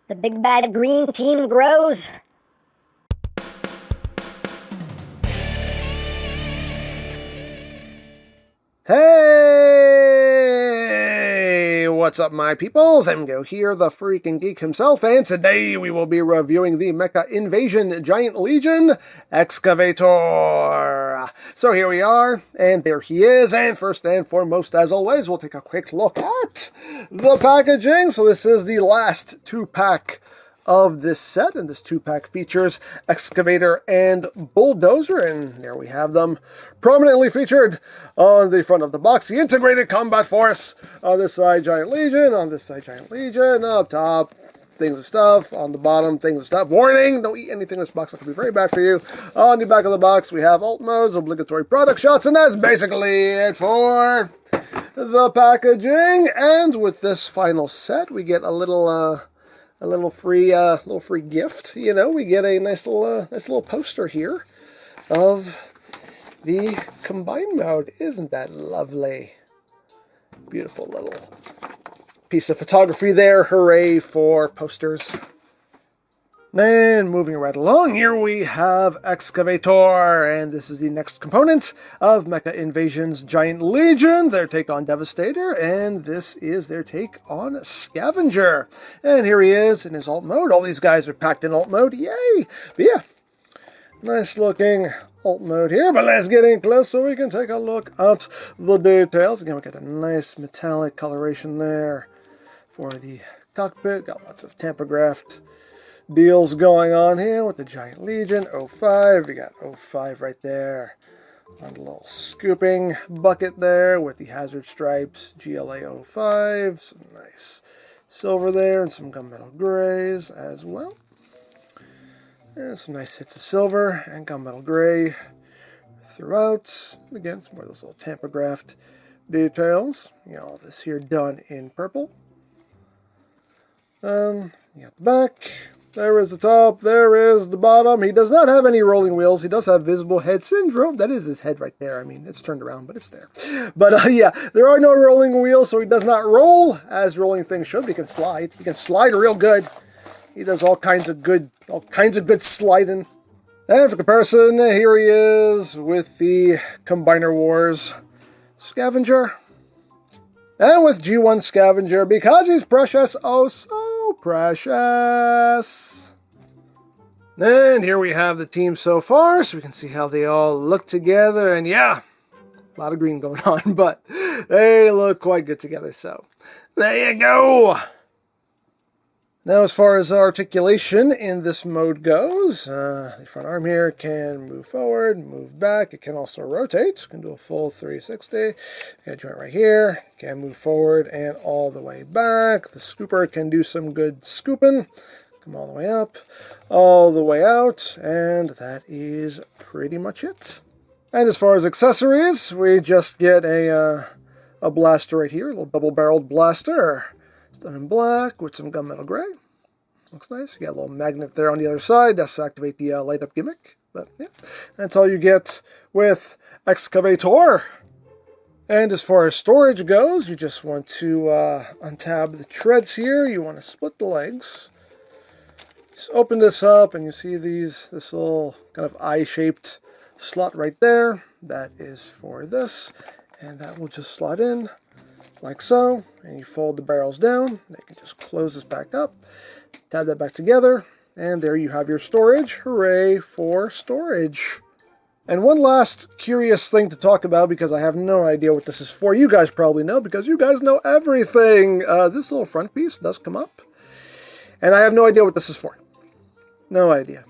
The big bad green team grows. Hey! What's up, my peoples? EmGo here, the freaking geek himself, and today we will be reviewing the Mecha Invasion Giant Legion Excavator. So here we are, and there he is, and first and foremost, as always, we'll take a quick look at the packaging. So this is the last 2-pack of this set, and this 2-pack features Excavator and Bulldozer, and there we have them prominently featured on the front of the box. The integrated combat force, on this side Giant Legion, on this side Giant Legion, up top things and stuff, on the bottom things and stuff. Warning, don't eat anything in this box, that could be very bad for you. On the back of the box we have alt modes, obligatory product shots, and that's basically it for the packaging. And with this final set we get a little free gift. You know, we get a nice little poster here of the combined mode. Isn't that lovely? Beautiful little piece of photography there. Hooray for posters. And moving right along, here we have Excavator, and this is the next component of Mecha Invasion's Giant Legion, their take on Devastator, and this is their take on Scavenger. And here he is in his alt mode. All these guys are packed in alt mode, yay! But yeah, nice looking alt mode here, but let's get in close so we can take a look at the details. Again, we got a nice metallic coloration there for the cockpit. Got lots of tamper-graphed deals going on here with the Giant Legion 05. We got 05 right there on the little scooping bucket there with the hazard stripes. GLA 05, some nice silver there and some gunmetal grays as well. And some nice hits of silver and gunmetal gray throughout. Again, some more of those little tamper-graphed details. You know, all this here done in purple. You got the back. There is the top, there is the bottom. He does not have any rolling wheels. He does have visible head syndrome. That is his head right there. I mean, it's turned around, but it's there. But yeah, there are no rolling wheels, so he does not roll as rolling things should. He can slide. He can slide real good. He does all kinds of good sliding. And for comparison, here he is with the Combiner Wars Scavenger. And with G1 Scavenger, because he's precious, oh so precious. And here we have the team so far, so we can see how they all look together. And yeah, a lot of green going on, but they look quite good together. So there you go. Now, as far as articulation in this mode goes, the front arm here can move forward, move back. It can also rotate. It can do a full 360. Got a joint right here. It can move forward and all the way back. The scooper can do some good scooping. Come all the way up, all the way out, and that is pretty much it. And as far as accessories, we just get a blaster right here, a little double-barreled blaster. Done in black with some gunmetal gray. Looks nice. You got a little magnet there on the other side. That's to activate the light up gimmick. But yeah, that's all you get with Excavator. And as far as storage goes, you just want to untab the treads here. You want to split the legs. Just open this up and you see this little kind of eye-shaped slot right there. That is for this. And that will just slot in like so, and you fold the barrels down. They can just close this back up, tab that back together, and there you have your storage. Hooray for storage. And one last curious thing to talk about, because I have no idea what this is for. You guys probably know, because you guys know everything. This little front piece does come up, and I have no idea what this is for. No idea.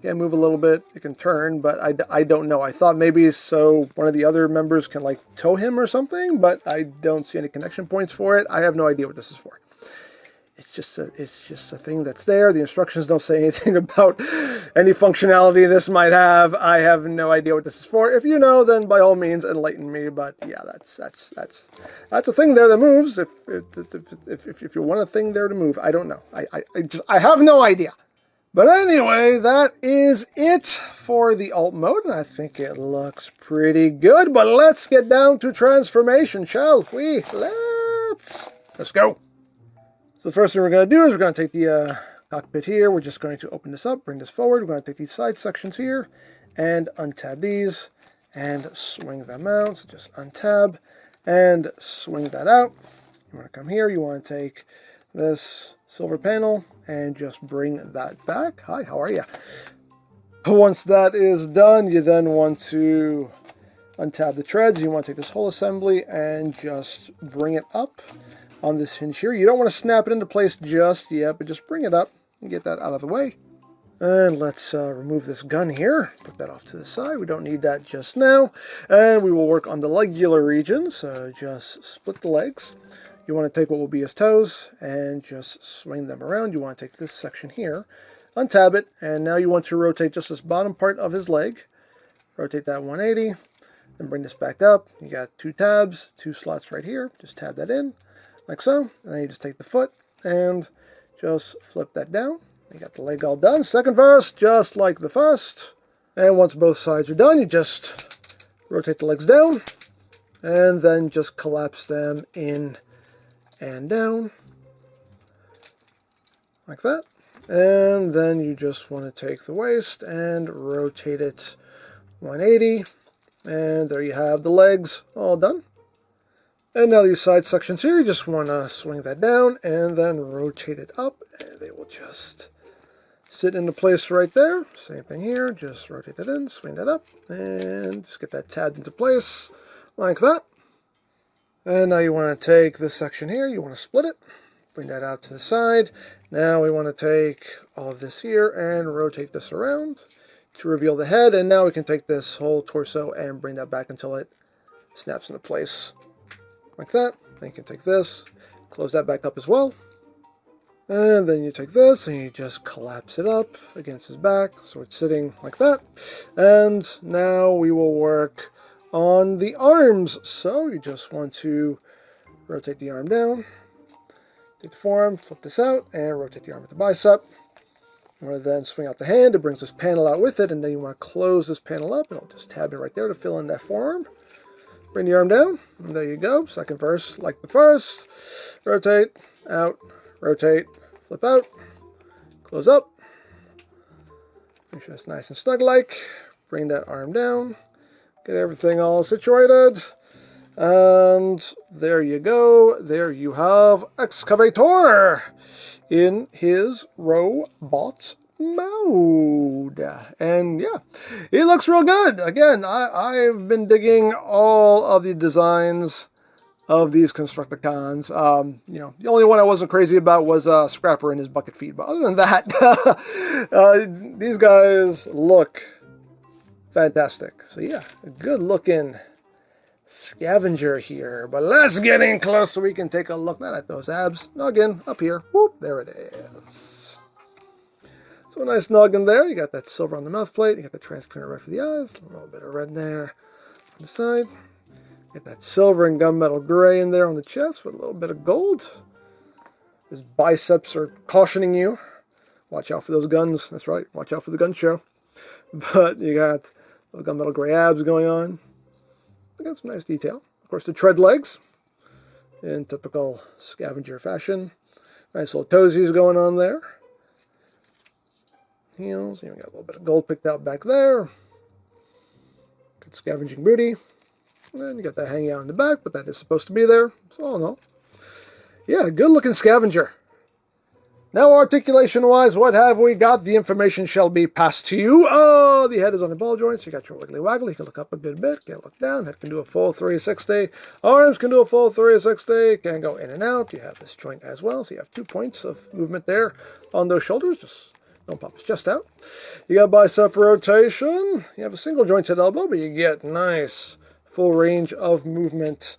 Can move a little bit, it can turn, but I don't know. I thought maybe so one of the other members can like tow him or something, but I don't see any connection points for it. I have no idea what this is for. It's just a thing that's there. The instructions don't say anything about any functionality this might have. I have no idea what this is for. If you know, then by all means enlighten me. But yeah, that's a thing there that moves. If you want a thing there to move, I don't know. I have no idea. But anyway, that is it for the alt mode, and I think it looks pretty good. But let's get down to transformation, shall we? Let's go. So the first thing we're going to do is we're going to take the cockpit here, we're just going to open this up, bring this forward. We're going to take these side sections here and untab these and swing them out. So just untab and swing that out. You want to come here, you want to take this silver panel and just bring that back. Hi, how are you? Once that is done, you then want to untab the treads. You want to take this whole assembly and just bring it up on this hinge here. You don't want to snap it into place just yet, but just bring it up and get that out of the way. And let's remove this gun here. Put that off to the side. We don't need that just now. And we will work on the legular region. So just split the legs. You want to take what will be his toes and just swing them around. You want to take this section here, untab it, and now you want to rotate just this bottom part of his leg. Rotate that 180, then bring this back up. You got 2 tabs, 2 slots right here. Just tab that in, like so. And then you just take the foot and just flip that down. You got the leg all done. Second verse, just like the first. And once both sides are done, you just rotate the legs down, and then just collapse them in and down, like that. And then you just want to take the waist and rotate it 180. And there you have the legs all done. And now these side sections here, you just want to swing that down and then rotate it up. And they will just sit into place right there. Same thing here, just rotate it in, swing that up, and just get that tabbed into place like that. And now you want to take this section here, you want to split it, bring that out to the side. Now we want to take all of this here and rotate this around to reveal the head. And now we can take this whole torso and bring that back until it snaps into place like that. Then you can take this, close that back up as well. And then you take this and you just collapse it up against his back so it's sitting like that. And now we will work on the arms. So you just want to rotate the arm down, take the forearm, flip this out, and rotate the arm at the bicep. You want to then swing out the hand. It brings this panel out with it, and then you want to close this panel up, and I'll just tab it right there to fill in that forearm. Bring the arm down, and there you go. Second verse like the first. Rotate, out, rotate, flip out, close up. Make sure it's nice and snug-like. Bring that arm down. Get everything all situated. And there you go. There you have Excavator in his robot mode. And yeah, he looks real good. Again, I've been digging all of the designs of these Constructicons. You know, the only one I wasn't crazy about was Scrapper and his bucket feed. But other than that, these guys look fantastic. So yeah, a good looking Scavenger here. But let's get in close so we can take a look, not at those abs. Noggin up here. Whoop, there it is. So a nice noggin there. You got that silver on the mouth plate. You got the transparent red for the eyes. A little bit of red there on the side. Get that silver and gunmetal gray in there on the chest with a little bit of gold. His biceps are cautioning you. Watch out for those guns. That's right. Watch out for the gun show. But you got little gunmetal gray abs going on. You got some nice detail. Of course, the tread legs in typical Scavenger fashion. Nice little toesies going on there. Heels. You got a little bit of gold picked out back there. Good scavenging booty. And then you got that hanging out in the back, but that is supposed to be there. So all in all, yeah, good looking Scavenger. Now, articulation-wise, what have we got? The information shall be passed to you. Oh, the head is on the ball joints. You got your wiggly waggly. You can look up a good bit. Can't look down. Head can do a full 360. Arms can do a full 360. Can go in and out. You have this joint as well. So you have 2 points of movement there on those shoulders. Just don't pop his chest out. You got bicep rotation. You have a single jointed elbow, but you get nice full range of movement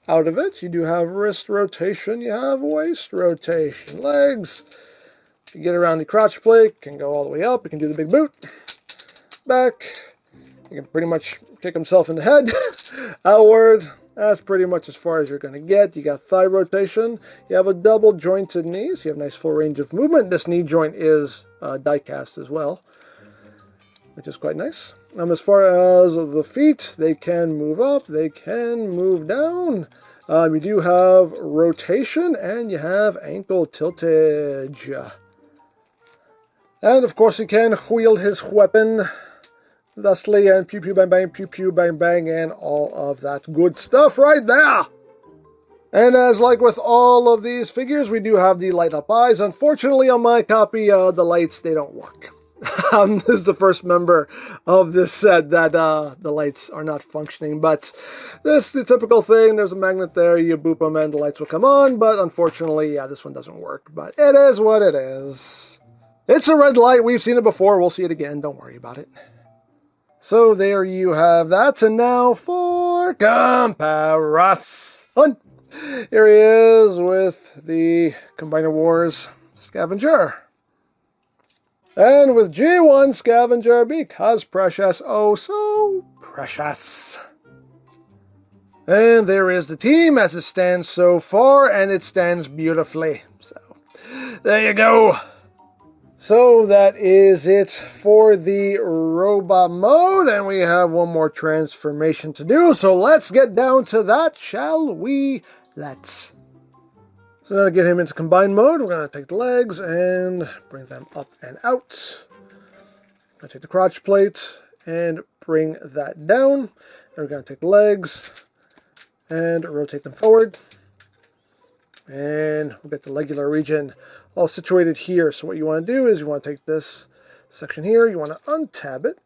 out of it. You do have wrist rotation, you have waist rotation, legs. You get around the crotch plate, can go all the way up. You can do the big boot, back. You can pretty much kick himself in the head, outward. That's pretty much as far as you're going to get. You got thigh rotation. You have a double jointed knee, so you have a nice full range of movement. This knee joint is die cast as well, which is quite nice. As far as the feet, they can move up, they can move down. You do have rotation, and you have ankle tiltage. And of course he can wield his weapon thusly and pew pew bang bang and all of that good stuff right there. And as like with all of these figures, we do have the light up eyes. Unfortunately on my copy, the lights, they don't work. This is the first member of this set that the lights are not functioning, but this is the typical thing. There's a magnet there, you boop them and the lights will come on, but unfortunately, yeah, this one doesn't work, but it is what it is. It's a red light, we've seen it before, we'll see it again, don't worry about it. So there you have that, and now for comparison. Here he is with the Combiner Wars Scavenger. And with G1 Scavenger, because precious, oh so precious. And there is the team as it stands so far, and it stands beautifully. So, there you go. So that is it for the robot mode, and we have one more transformation to do, so let's get down to that, shall we? Let's. So now to get him into combined mode, we're going to take the legs and bring them up and out. I'm going to take the crotch plate and bring that down. And we're going to take the legs and rotate them forward. And we'll get the legular region all situated here. So what you want to do is you want to take this section here, you want to untab it.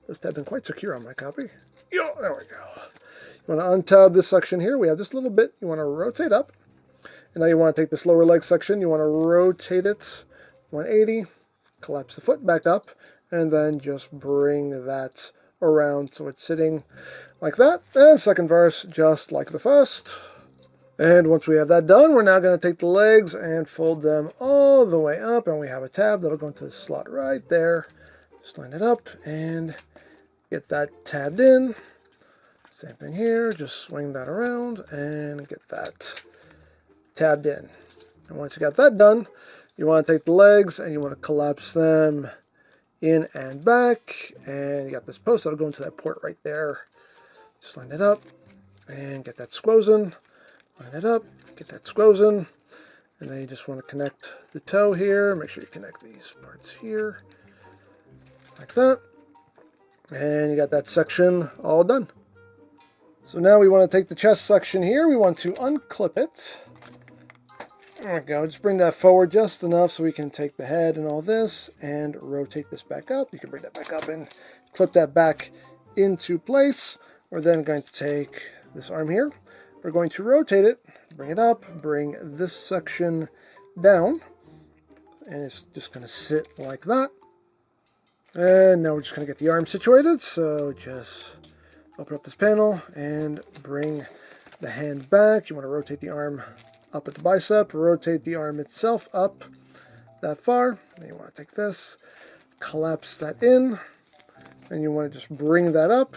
This tab isn't quite secure on my copy. Yo, there we go. You want to untab this section here. We have this little bit you want to rotate up. And now you want to take this lower leg section, you want to rotate it 180, collapse the foot back up, and then just bring that around so it's sitting like that. And second verse, just like the first. And once we have that done, we're now going to take the legs and fold them all the way up, and we have a tab that'll go into the slot right there. Just line it up and get that tabbed in. Same thing here, just swing that around and get that tabbed in. And once you got that done, you want to take the legs and you want to collapse them in and back, and you got this post that'll go into that port right there. Just line it up and get that squozen. Line it up, get that squozen, and then you just want to connect the toe here. Make sure you connect these parts here like that, and you got that section all done. So now we want to take the chest section here. We want to unclip it. There we go. Just bring that forward just enough so we can take the head and all this and rotate this back up. You can bring that back up and clip that back into place. We're then going to take this arm here. We're going to rotate it, bring it up, bring this section down, and it's just going to sit like that. And now we're just going to get the arm situated. So just open up this panel and bring the hand back. You want to rotate the arm up at the bicep, rotate the arm itself up that far. Then you want to take this, collapse that in, and you want to just bring that up,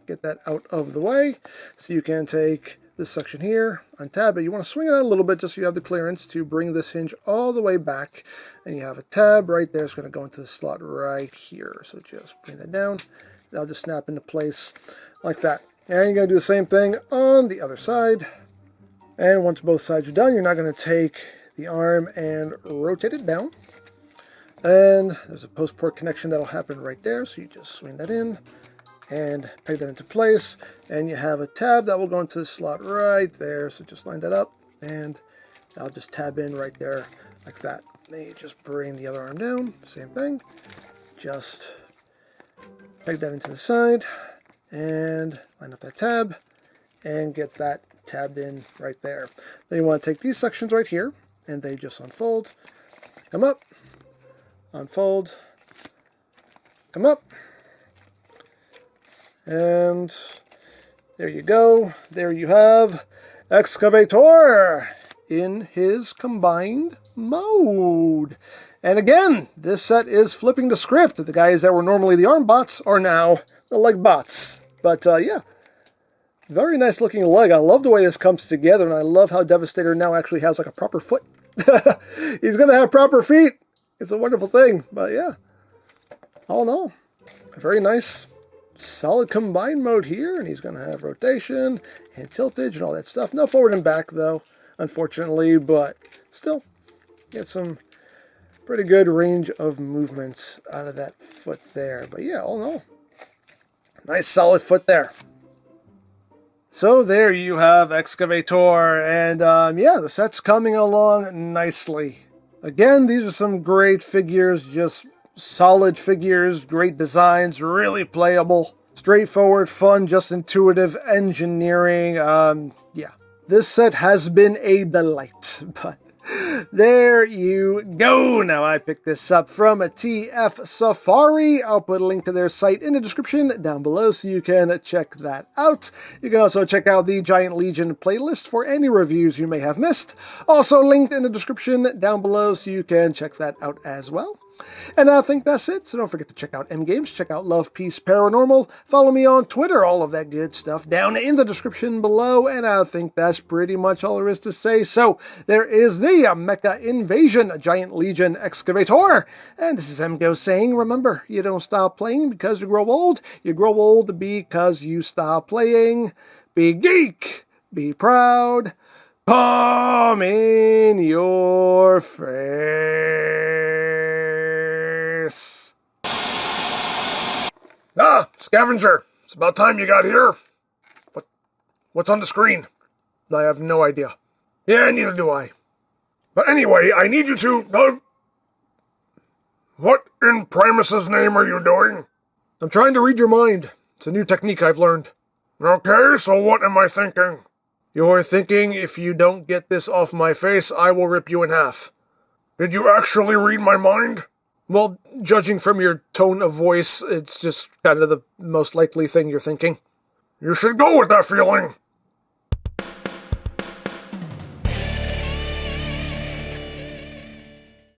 get that out of the way. So you can take this section here, untab it. You want to swing it out a little bit just so you have the clearance to bring this hinge all the way back, and you have a tab right there. It's going to go into the slot right here. So just bring that down. That'll just snap into place like that. And you're going to do the same thing on the other side. And once both sides are done, you're now going to take the arm and rotate it down. And there's a post-port connection that'll happen right there. So you just swing that in and peg that into place. And you have a tab that will go into the slot right there. So just line that up and I'll just tab in right there like that. Then you just bring the other arm down. Same thing. Just peg that into the side and line up that tab and get that tabbed in right there. Then you want to take these sections right here and they just unfold, come up, unfold, come up, and there you go. There you have Excavator in his combined mode. And again, this set is flipping the script. The guys that were normally the arm bots are now the leg bots. But yeah, very nice looking leg. I love the way this comes together, and I love how Devastator now actually has like a proper foot. He's going to have proper feet. It's a wonderful thing. But yeah, all in all, a very nice, solid combined mode here. And he's going to have rotation and tiltage and all that stuff. No forward and back, though, unfortunately. But still, get some pretty good range of movements out of that foot there. But yeah, all in all, nice solid foot there. So there you have Excavator, and yeah, the set's coming along nicely. Again, these are some great figures, just solid figures, great designs, really playable, straightforward, fun, just intuitive engineering. Yeah, this set has been a delight, but there you go. Now, I picked this up from a TF Safari. I'll put a link to their site in the description down below so you can check that out. You can also check out the Giant Legion playlist for any reviews you may have missed. Also linked in the description down below so you can check that out as well. And I think that's it, so don't forget to check out EmGo's, check out Love, Peace, Paranormal, follow me on Twitter, all of that good stuff down in the description below, and I think that's pretty much all there is to say. So, there is the Mecha Invasion Giant Legion Excavator, and this is EmGo saying, remember, you don't stop playing because you grow old because you stop playing. Be geek, be proud, palm in your face. Ah, Scavenger! It's about time you got here. What's on the screen? I have no idea. Yeah, neither do I. But anyway, I need you to... what in Primus's name are you doing? I'm trying to read your mind. It's a new technique I've learned. Okay, so what am I thinking? You're thinking if you don't get this off my face, I will rip you in half. Did you actually read my mind? Well, judging from your tone of voice, it's just kind of the most likely thing you're thinking. You should go with that feeling.